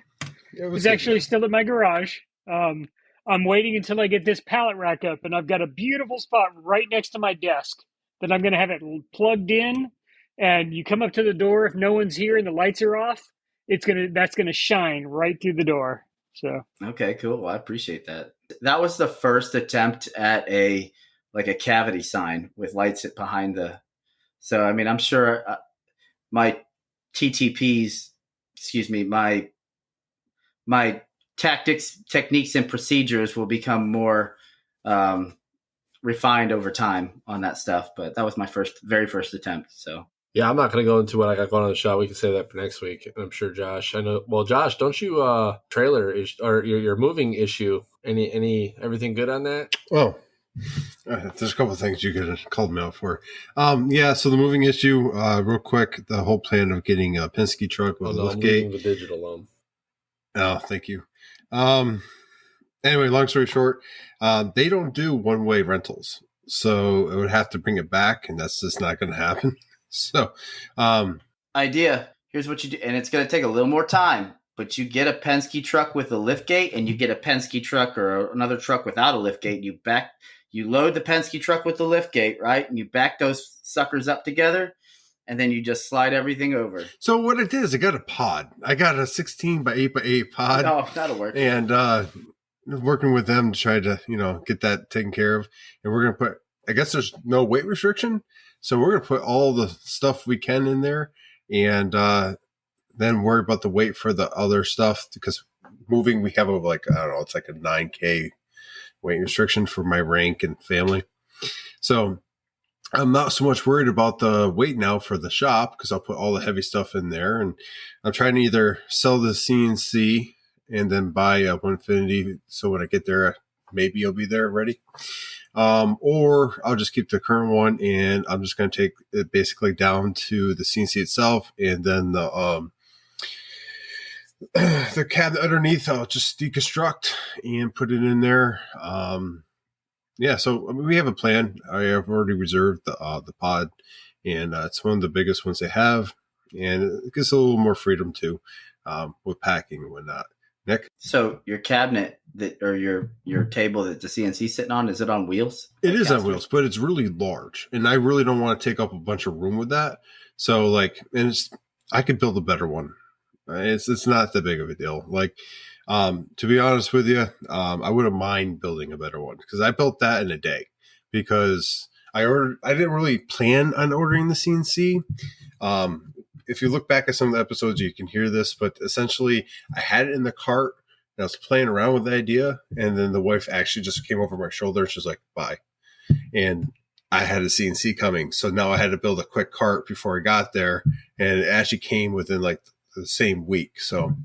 It's actually still in my garage. I'm waiting until I get this pallet rack up, and I've got a beautiful spot right next to my desk that I'm going to have it plugged in. And you come up to the door, if no one's here and the lights are off, that's gonna shine right through the door. So okay, cool. Well, I appreciate that. That was the first attempt at a cavity sign with lights behind the. So I mean, I'm sure my my techniques and procedures will become more refined over time on that stuff. But that was my very first attempt. So. Yeah, I'm not going to go into what I got going on the shop. We can say that for next week. I'm sure Josh. I know. Well, Josh, don't you trailer or your moving issue? Everything good on that? Well, there's a couple of things you could have called me out for. Yeah. So the moving issue, real quick, the whole plan of getting a Penske truck with a lift gate. The digital loan. Oh, thank you. Anyway, long story short, they don't do one-way rentals, so it would have to bring it back, and that's just not going to happen. So, idea. Here's what you do, and it's going to take a little more time. But you get a Penske truck with a lift gate, and you get a Penske truck or another truck without a lift gate. You load the Penske truck with the lift gate, right? And you back those suckers up together, and then you just slide everything over. So what it is, I got a pod. I got a 16 by 8 by 8 pod. Oh, that'll work. And working with them to try to get that taken care of. And we're going to put. I guess there's no weight restriction. So we're going to put all the stuff we can in there and then worry about the weight for the other stuff because moving, we have it's like a 9K weight restriction for my rank and family. So I'm not so much worried about the weight now for the shop because I'll put all the heavy stuff in there. And I'm trying to either sell the CNC and then buy a Winfinity. So when I get there, maybe it'll be there ready. Or I'll just keep the current one and I'm just going to take it basically down to the CNC itself. And then the cabinet underneath, I'll just deconstruct and put it in there. Yeah. So we have a plan. I have already reserved the pod and it's one of the biggest ones they have. And it gives a little more freedom too, with packing and whatnot. Nick? So your cabinet or your table that the CNC sitting on, is it on wheels? It is on wheels, but it's really large. And I really don't want to take up a bunch of room with that. So I could build a better one. It's not that big of a deal. To be honest with you, I wouldn't mind building a better one because I built that in a day because I didn't really plan on ordering the CNC. if you look back at some of the episodes, you can hear this, but essentially I had it in the cart and I was playing around with the idea. And then the wife actually just came over my shoulder and she's like, bye. And I had a CNC coming. So now I had to build a quick cart before I got there. And it actually came within like the same week. So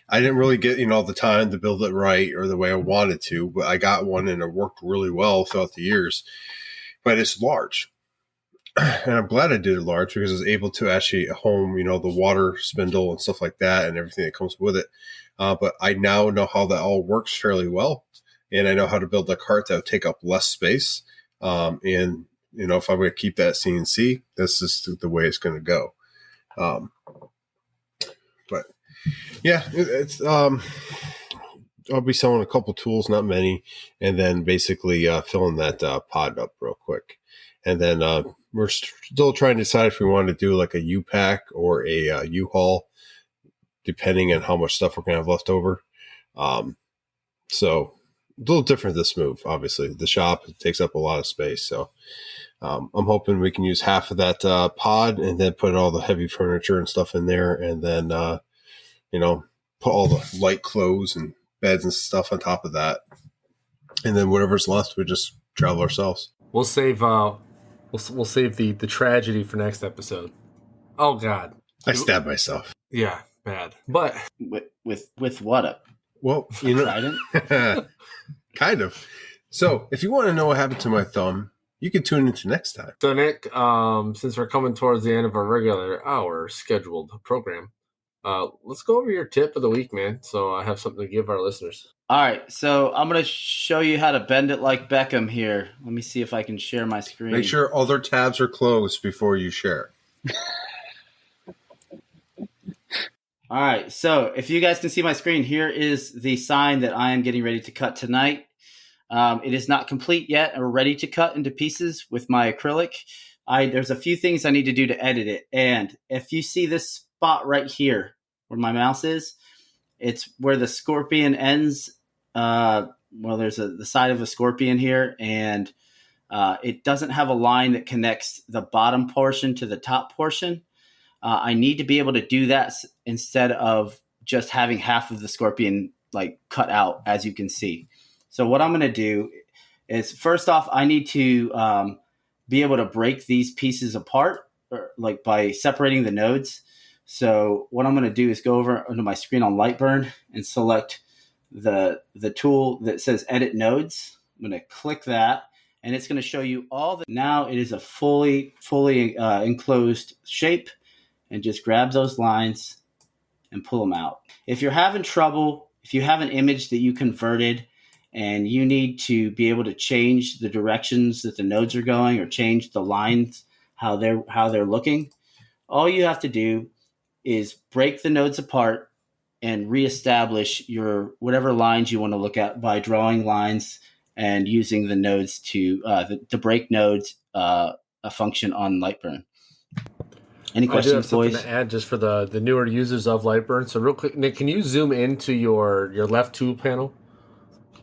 I didn't really get, all the time to build it right or the way I wanted to, but I got one and it worked really well throughout the years. But it's large. And I'm glad I did it large because I was able to actually home, the water spindle and stuff like that and everything that comes with it. But I now know how that all works fairly well. And I know how to build a cart that would take up less space. And, if I'm going to keep that CNC, that's just the way it's going to go. But yeah, it's, I'll be selling a couple tools, not many, and then basically filling that pod up real quick. And then we're still trying to decide if we want to do like a U-Pack or a U-Haul, depending on how much stuff we're going to have left over. So a little different this move, obviously. The shop takes up a lot of space. So I'm hoping we can use half of that pod and then put all the heavy furniture and stuff in there. And then, put all the light clothes and beds and stuff on top of that. And then whatever's left, we just travel ourselves. We'll save we'll save the tragedy for next episode. Oh God. I stabbed myself. Yeah, bad. But with what up? Well, kind of. So if you want to know what happened to my thumb, you can tune into next time. So Nick, since we're coming towards the end of our regular hour scheduled program, let's go over your tip of the week, man. So I have something to give our listeners. All right, so I'm going to show you how to bend it like Beckham here. Let me see if I can share my screen. Make sure other tabs are closed before you share. All right, so if you guys can see my screen, here is the sign that I am getting ready to cut tonight. It is not complete yet or ready to cut into pieces with my acrylic. There's a few things I need to do to edit it. And if you see this spot right here where my mouse is, it's where the scorpion ends. There's the side of a scorpion here, and it doesn't have a line that connects the bottom portion to the top portion. I need to be able to do that instead of just having half of the scorpion like cut out, as you can see. So what I'm going to do is, first off, I need to be able to break these pieces apart, like by separating the nodes. So what I'm going to do is go over onto my screen on Lightburn and select the tool that says Edit Nodes. I'm going to click that, and it's going to show you all the. Now it is a fully enclosed shape, and just grab those lines and pull them out. If you're having trouble, if you have an image that you converted and you need to be able to change the directions that the nodes are going or change the lines, how they're looking, all you have to do is break the nodes apart and reestablish your whatever lines you want to look at by drawing lines and using the nodes to break nodes, a function on Lightburn. Any questions, I do have something boys? to add just for the newer users of Lightburn. So real quick, Nick, can you zoom into your left tool panel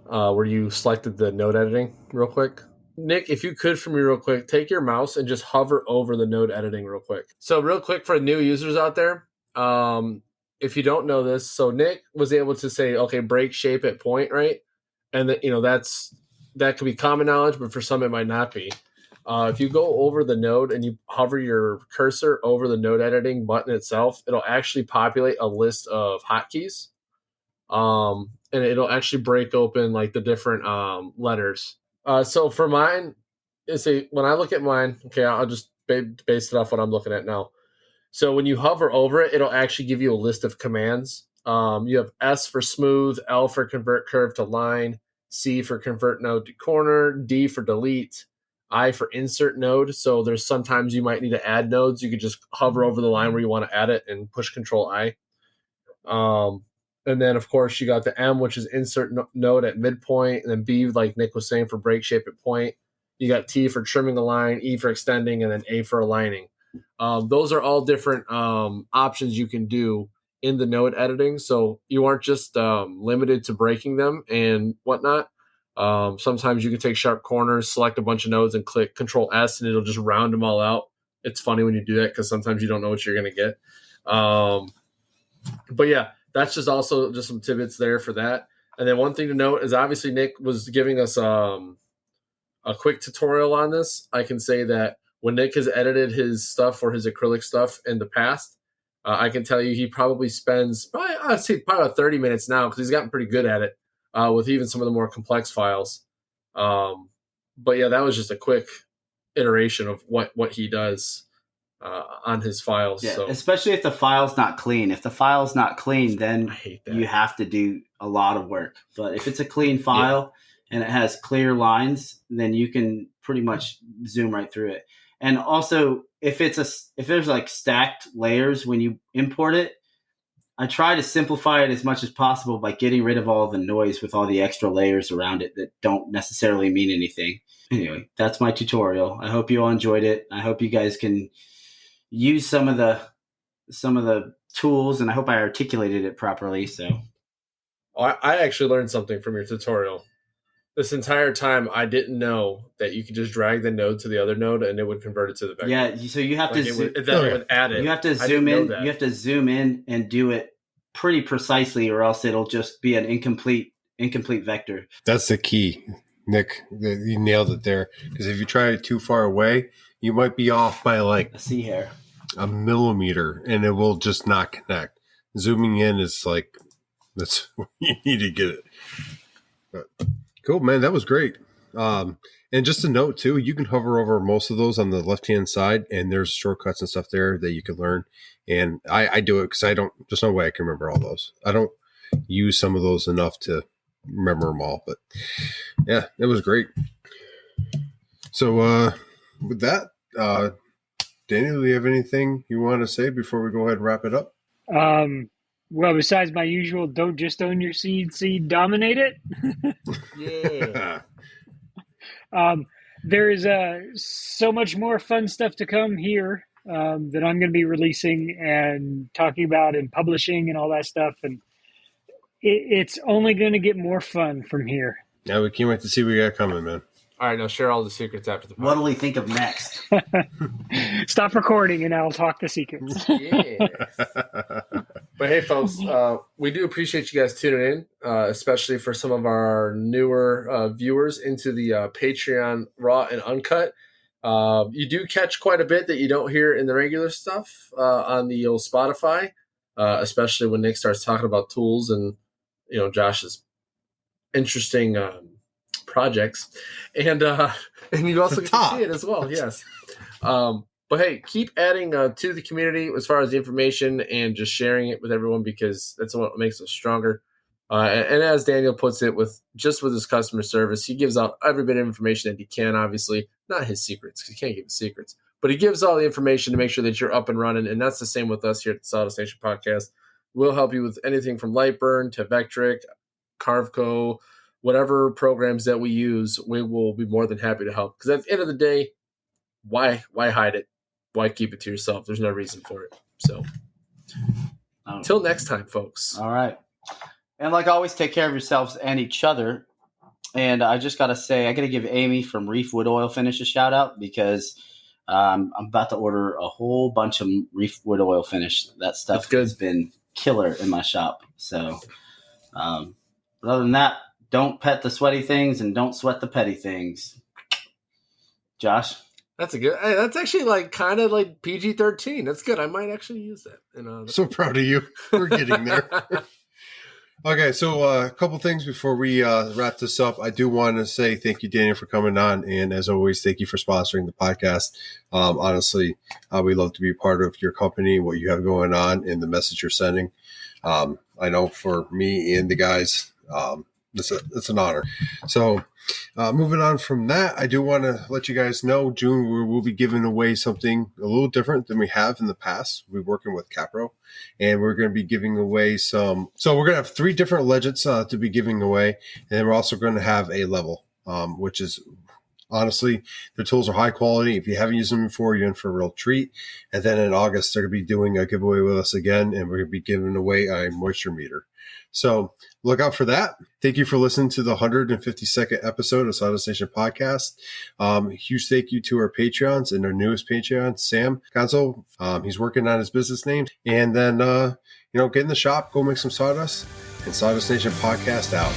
where you selected the node editing real quick? Nick, if you could for me real quick, take your mouse and just hover over the node editing real quick. So real quick for new users out there, if you don't know this, so Nick was able to say, okay, break shape at point, right? And that could be common knowledge, but for some it might not be. If you go over the node and you hover your cursor over the node editing button itself, it'll actually populate a list of hotkeys. And it'll actually break open like the different letters. So for mine, when I look at mine, okay, I'll just base it off what I'm looking at now. So when you hover over it, it'll actually give you a list of commands. You have S for smooth, L for convert curve to line, C for convert node to corner, D for delete, I for insert node. So there's sometimes you might need to add nodes. You could just hover over the line where you want to add it and push Control I. And then, of course, you got the M, which is insert node at midpoint, and then B, like Nick was saying, for break shape at point. You got T for trimming a line, E for extending, and then A for aligning. Those are all different options you can do in the node editing. So you aren't just limited to breaking them and whatnot. Sometimes you can take sharp corners, select a bunch of nodes, and click Control S, and it'll just round them all out. It's funny when you do that because sometimes you don't know what you're going to get. But yeah, that's just also just some tidbits there for that. And then one thing to note is obviously Nick was giving us a quick tutorial on this. I can say that when Nick has edited his stuff or his acrylic stuff in the past, I can tell you he probably spends I'd say probably about 30 minutes now because he's gotten pretty good at it with even some of the more complex files. But yeah, that was just a quick iteration of what he does on his files. Yeah, so. Especially if the file's not clean. If the file's not clean, then I hate that. you have to do a lot of work. But if it's a clean file and it has clear lines, then you can pretty much zoom right through it. And also, if there's like stacked layers when you import it, I try to simplify it as much as possible by getting rid of all the noise with all the extra layers around it that don't necessarily mean anything. Anyway, that's my tutorial. I hope you all enjoyed it. I hope you guys can use some of the tools, and I hope I articulated it properly. So I actually learned something from your tutorial. This entire time, I didn't know that you could just drag the node to the other node and it would convert it to the vector. Yeah, so you have it would add it. You have to zoom in. You have to zoom in and do it pretty precisely, or else it'll just be an incomplete vector. That's the key, Nick. You nailed it there. Because if you try it too far away, you might be off by like A C hair, a millimeter, and it will just not connect. Zooming in is like that's where you need to get it. But, cool, man. That was great. And just a note too, you can hover over most of those on the left-hand side, and there's shortcuts and stuff there that you can learn. And I do it because there's no way I can remember all those. I don't use some of those enough to remember them all, but yeah, it was great. So with that, Daniel, do you have anything you want to say before we go ahead and wrap it up? Well, besides my usual, don't just own your seed, dominate it. Yeah. There is so much more fun stuff to come here that I'm going to be releasing and talking about and publishing and all that stuff. And it's only going to get more fun from here. Yeah, we can't wait to see what we got coming, man. All right, now share all the secrets after the podcast. What'll we think of next? Stop recording and I'll talk the secrets. Yeah. But hey, folks, we do appreciate you guys tuning in, especially for some of our newer viewers into the Patreon Raw and Uncut. You do catch quite a bit that you don't hear in the regular stuff on the old Spotify, especially when Nick starts talking about tools and Josh's interesting projects, and you also get to see it as well. Yes. But hey, keep adding to the community as far as the information and just sharing it with everyone, because that's what makes us stronger. And as Daniel puts it, with his customer service, he gives out every bit of information that he can. Obviously, not his secrets, because he can't give his secrets, but he gives all the information to make sure that you're up and running. And that's the same with us here at the Sawdust Nation Podcast. We'll help you with anything from lightburn to Vectric, Carveco, whatever programs that we use. We will be more than happy to help, because at the end of the day, why hide it? Why keep it to yourself? There's no reason for it. So until next time, folks. All right. And like always, take care of yourselves and each other. And I just got to say, I got to give Amy from Reef Wood Oil Finish a shout out, because I'm about to order a whole bunch of Reef Wood Oil Finish. That stuff has been killer in my shop. So but other than that, don't pet the sweaty things and don't sweat the petty things. Josh? That's a good. Hey, that's actually like kind of like PG-13. That's good. I might actually use that. So proud of you. We're getting there. Okay, so a couple things before we wrap this up. I do want to say thank you, Daniel, for coming on, and as always, thank you for sponsoring the podcast. Honestly, we love to be part of your company, what you have going on, and the message you're sending. I know for me and the guys, it's an honor. So moving on from that, I do want to let you guys know, June, we will be giving away something a little different than we have in the past. We're working with Capro, and we're going to be giving away some. So we're going to have 3 different legends to be giving away, and then we're also going to have a level, which is Honestly, their tools are high quality. If you haven't used them before, you're in for a real treat. And then in August, they're going to be doing a giveaway with us again, and we're going to be giving away a moisture meter. So look out for that. Thank you for listening to the 152nd episode of Sawdust Nation Podcast. Huge thank you to our Patreons and our newest Patreon, Sam Gonzo. He's working on his business name. And then, get in the shop, go make some sawdust, and Sawdust Nation Podcast out.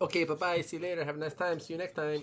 Okay, bye-bye. See you later. Have a nice time. See you next time.